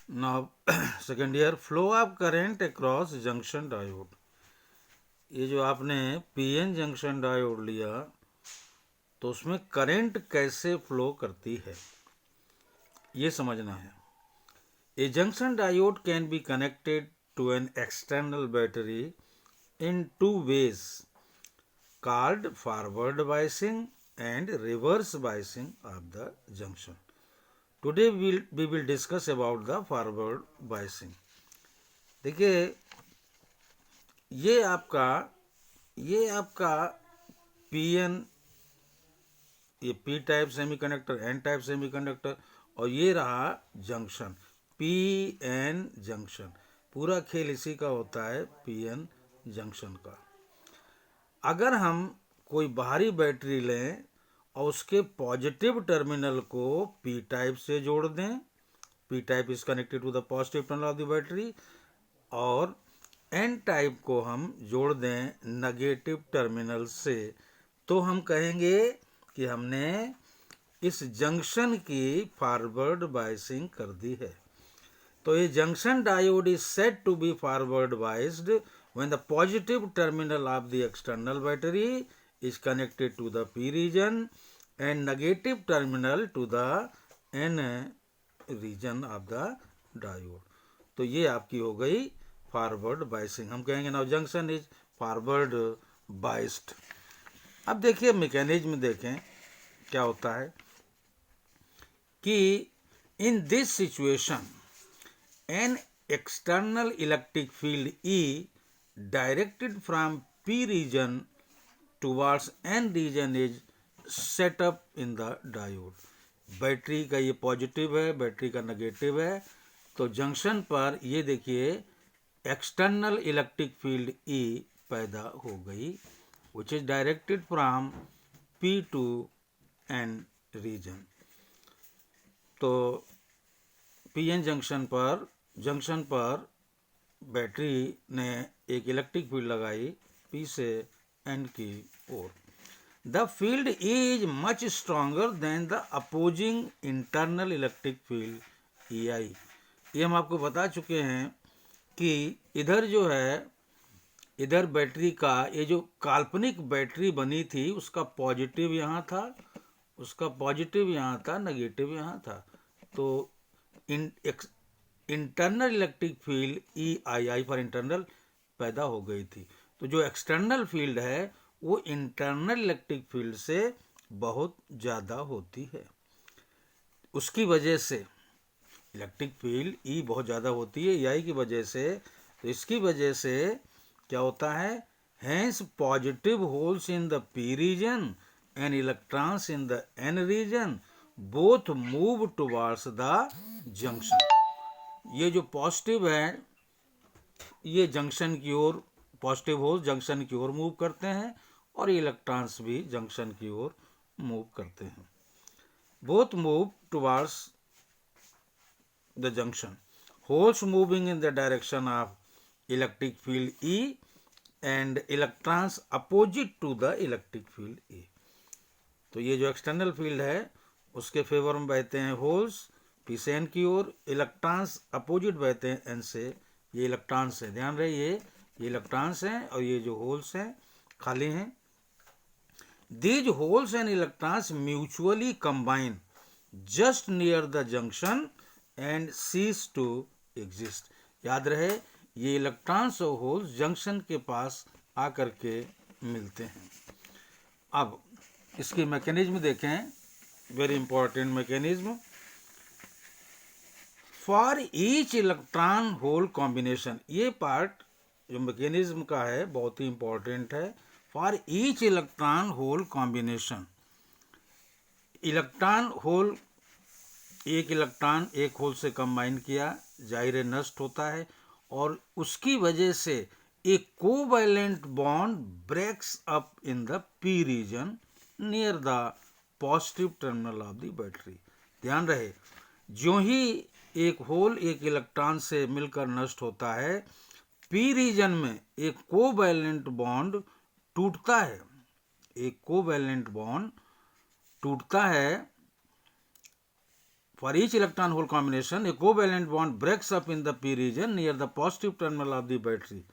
Now second year, flow of current across junction diode. ये जो आपने पीएन जंक्शन डायोड लिया तो उसमें करंट कैसे फ्लो करती है ये समझना है। A junction diode can be connected to an external battery in two ways called forward biasing and reverse biasing of the junction. Today we will discuss about the forward biasing. देखिए ये आपका ये आपका पीएन, ये P type semiconductor, N type semiconductor, और ये रहा junction P N junction. पूरा खेल इसी का होता है, पी एन जंक्शन का। अगर हम कोई बाहरी बैटरी लें और उसके पॉजिटिव टर्मिनल को पी टाइप से जोड़ दें, P type is connected to the positive terminal of the battery, और एन टाइप को हम जोड़ दें नेगेटिव टर्मिनल से, तो हम कहेंगे कि हमने इस जंक्शन की फॉरवर्ड बायसिंग कर दी है। तो ये junction diode is said to be forward biased when the positive terminal of the external battery is connected to the P region and negative terminal to the N region of the diode. तो ये आपकी हो गई forward biasing. हम कहेंगे now junction is forward biased. अब देखिए mechanism देखें क्या होता है कि in this situation an external electric field E directed from P reason towards N region is set up in the diode. Battery का ये पॉजिटिव है, बैटरी का नेगेटिव है, तो जंक्शन पर ये देखिए एक्सटर्नल इलेक्ट्रिक फील्ड ई पैदा हो गई which is directed from P to N region. तो पीएन जंक्शन पर बैटरी ने एक इलेक्ट्रिक फील्ड लगाई पी से एन की ओर। The field is much stronger than the opposing internal electric field E I. ये हम आपको बता चुके हैं कि इधर जो है, इधर बैटरी का ये जो काल्पनिक बैटरी बनी थी उसका पॉजिटिव यहाँ था, उसका पॉजिटिव यहाँ था, नेगेटिव यहाँ था। तो internal electric field E I I for internal पैदा हो गई थी। तो जो एक्सटर्नल फील्ड है वो इंटरनल इलेक्ट्रिक फील्ड से बहुत ज़्यादा होती है। उसकी वजह से इलेक्ट्रिक फील्ड ई बहुत ज़्यादा होती है आई की वजह से। तो इसकी वजह से क्या होता है, hence positive holes in the P region and electrons in the N region both move towards the junction. ये जो पॉजिटिव है ये जंक्शन की ओर, पॉजिटिव होल्स जंक्शन की ओर मूव करते हैं और इलेक्ट्रॉन्स भी जंक्शन की ओर मूव करते हैं। Both move towards the junction, holes moving in the direction of electric field E and electrons opposite to the electric field E। तो ये जो एक्सटर्नल फील्ड है उसके फेवर में बहते हैं होल्स पी से एन की ओर, इलेक्ट्रॉन्स अपोजिट बहते हैं एन से। ये इलेक्ट्रॉन्स है, ध्यान रहे ये इलेक्ट्रॉन्स हैं और ये जो होल्स हैं खाली हैं। These holes and electrons mutually combine just near the junction and cease to exist। याद रहे ये इलेक्ट्रॉन्स और होल्स जंक्शन के पास आकर के मिलते हैं। अब इसकी मैकेनिज्म देखें, very important mechanism. For each electron hole combination, ये पार्ट जो मैकेनिज्म का है बहुत ही इंपॉर्टेंट है। For each electron hole combination, electron hole, एक इलेक्ट्रॉन एक होल से कंबाइन किया, जाहिर है नष्ट होता है, और उसकी वजह से एक covalent bond breaks up in the P region near the positive terminal of the battery. ध्यान रहे जो ही एक होल एक इलेक्ट्रॉन से मिलकर नष्ट होता है, पी रीजन में एक कोवैलेंट बॉन्ड टूटता है, एक कोवैलेंट बॉन्ड टूटता है For each electron hole combination, a covalent bond breaks up in the p region near the positive terminal of the battery.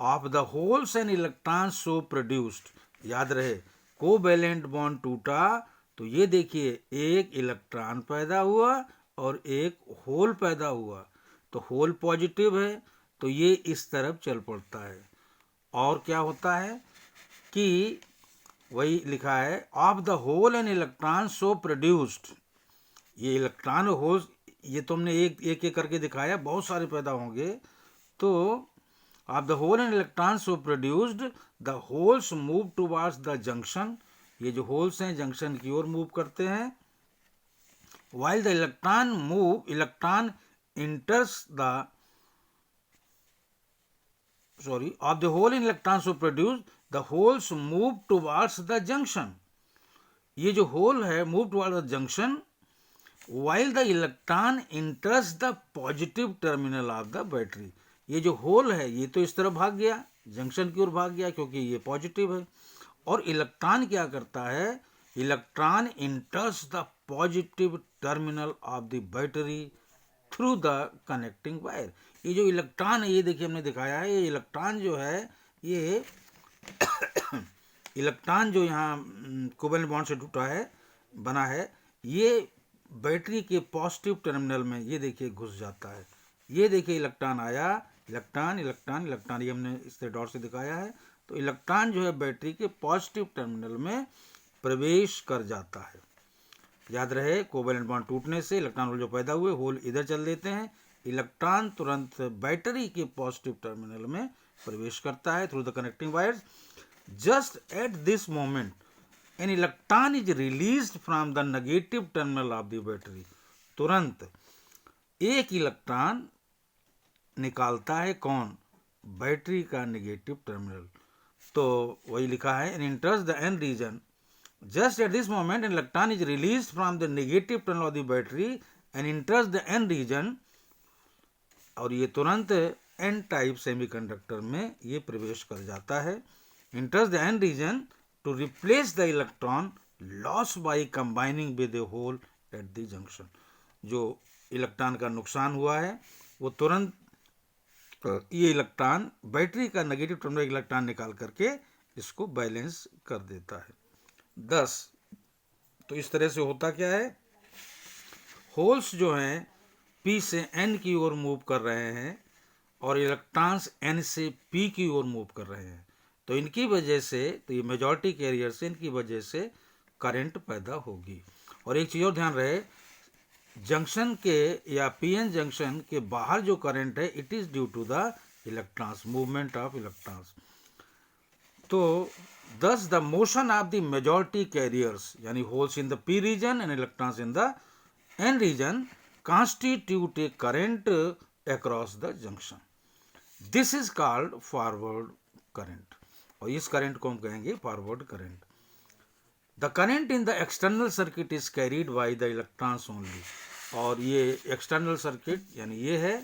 Of the holes and electrons so produced, याद रहे covalent bond टूटा तो ये देखिए एक electron पैदा हुआ और एक होल पैदा हुआ, तो होल पॉजिटिव है तो ये इस तरफ चल पड़ता है। और क्या होता है कि वही लिखा है of the hole and electron so produced, ये इलेक्ट्रॉन होल ये तुमने एक एक करके दिखाया, बहुत सारे पैदा होंगे। तो of the hole and electron so produced the holes move towards the junction, ये जो होल्स हैं जंक्शन की ओर मूव करते हैं। While the electron इंटर्स the of the hole in electrons so produced the holes move towards the junction, ये जो whole है move towards the junction while the electron enters the positive terminal of the battery, ये जो whole है ये तो इस तरफ भाग गया, जंक्शन की ओर भाग गया क्योंकि ये पॉजिटिव है। और इलेक्ट्रॉन क्या करता है, electron इंटर्स the positive terminal of the battery through the connecting wire, ये जो इलेक्ट्रॉन है ये देखिए हमने दिखाया है, ये इलेक्ट्रॉन जो है ये इलेक्ट्रॉन जो यहाँ कोवैलेंट बॉन्ड से टूटा है बना है, ये बैटरी के पॉजिटिव टर्मिनल में ये देखिए घुस जाता है। ये देखिए इलेक्ट्रॉन आया, इलेक्ट्रॉन इलेक्ट्रॉन इलेक्ट्रॉन, ये हमने इस डॉट से दिखाया है। तो इलेक्ट्रॉन जो है बैटरी के पॉजिटिव टर्मिनल में प्रवेश कर जाता है। याद रहे कोवैलेंट बॉन्ड टूटने से इलेक्ट्रॉन होल जो पैदा हुए होल इधर चल देते हैं, इलेक्ट्रॉन तुरंत बैटरी के पॉजिटिव टर्मिनल में प्रवेश करता है through the connecting wires. Just at this moment an electron is released from the negative terminal of the battery, तुरंत एक इलेक्ट्रॉन निकालता है कौन, बैटरी का नेगेटिव टर्मिनल। तो वही लिखा है and enters the N region, just at this moment an electron is released from the negative terminal of the battery and enters the n region, और ये तुरंत n टाइप सेमीकंडक्टर में ये प्रवेश कर जाता है। enters the n region to replace the electron lost by combining with the hole at the junction, जो इलेक्ट्रॉन का नुकसान हुआ है वो तुरंत ये इलेक्ट्रॉन बैटरी का नेगेटिव टर्मिनल इलेक्ट्रॉन निकाल करके इसको बैलेंस कर देता है। 10 तो इस तरह से होता क्या है, होल्स जो हैं P से N की ओर मूव कर रहे हैं और इलेक्ट्रॉन्स N से P की ओर मूव कर रहे हैं, तो इनकी वजह से, तो ये मेजॉरिटी कैरियर से इनकी वजह से करंट पैदा होगी। और एक चीज़ और ध्यान रहे, जंक्शन के या पीएन जंक्शन के बाहर जो करंट है it is due to the electrons, movement of electrons. तो thus the motion of the majority carriers यानी holes in the p region and electrons in the n region constitute a current across the junction. This is called forward current, और इस current को हम कहेंगे forward current. The current in the external circuit is carried by the electrons only, और ये external circuit यानी ये है,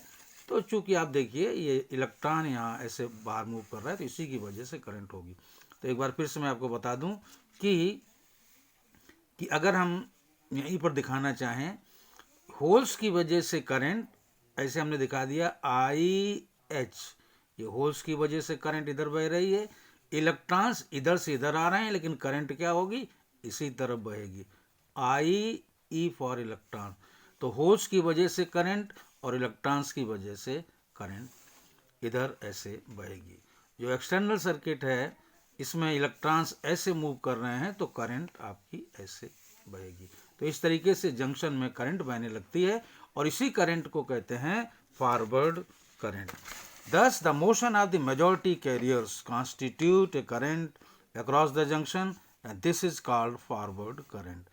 तो चूंकि आप देखिए ये इलेक्ट्रॉन यहाँ ऐसे बाहर मूव कर रहा है तो इसी की वजह से करंट होगी। तो एक बार फिर से मैं आपको बता दूं कि अगर हम यहीं पर दिखाना चाहें होल्स की वजह से करंट, ऐसे हमने दिखा दिया IH, ये होल्स की वजह से करंट इधर बह रही है, इलेक्ट्रॉन्स इधर से इधर आ रहे हैं लेकिन करंट क्या होगी, इसी तरफ बहेगी, IE फॉर इलेक्ट्रॉन। तो होल्स की वजह से करंट और इलेक्ट्रॉन्स की वजह से करंट इधर ऐसे बहेगी। जो एक्सटर्नल सर्किट है इसमें इलेक्ट्रॉन्स ऐसे मूव कर रहे हैं तो करंट आपकी ऐसे बहेगी। तो इस तरीके से जंक्शन में करंट बहने लगती है और इसी करंट को कहते हैं forward current. Thus the motion of the majority carriers constitute a current across the junction and this is called forward current.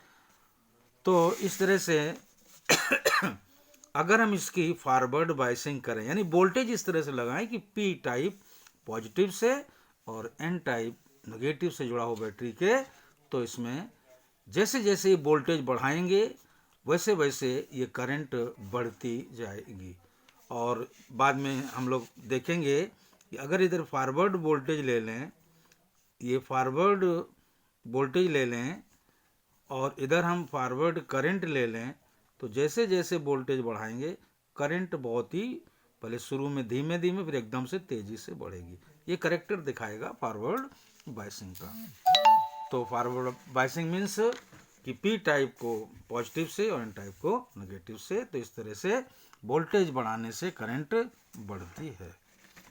तो इस तरह से अगर हम इसकी फॉरवर्ड बायसिंग करें यानी वोल्टेज इस तरह से लगाएं कि P टाइप पॉजिटिव से और N टाइप नेगेटिव से जुड़ा हो बैटरी के, तो इसमें जैसे जैसे ये वोल्टेज बढ़ाएंगे वैसे वैसे ये करंट बढ़ती जाएगी। और बाद में हम लोग देखेंगे कि अगर इधर फॉरवर्ड वोल्टेज ले लें, ये फॉरवर्ड वोल्टेज ले लें और इधर हम फॉरवर्ड करंट ले लें तो जैसे जैसे वोल्टेज बढ़ाएंगे करंट बहुत ही पहले शुरू में धीमे धीमे फिर एकदम से तेजी से बढ़ेगी। ये करेक्टर दिखाएगा फॉरवर्ड बायसिंग का। तो फॉरवर्ड बायसिंग मीन्स कि पी टाइप को पॉजिटिव से और एन टाइप को नेगेटिव से। तो इस तरह से वोल्टेज बढ़ाने से करंट बढ़ती है।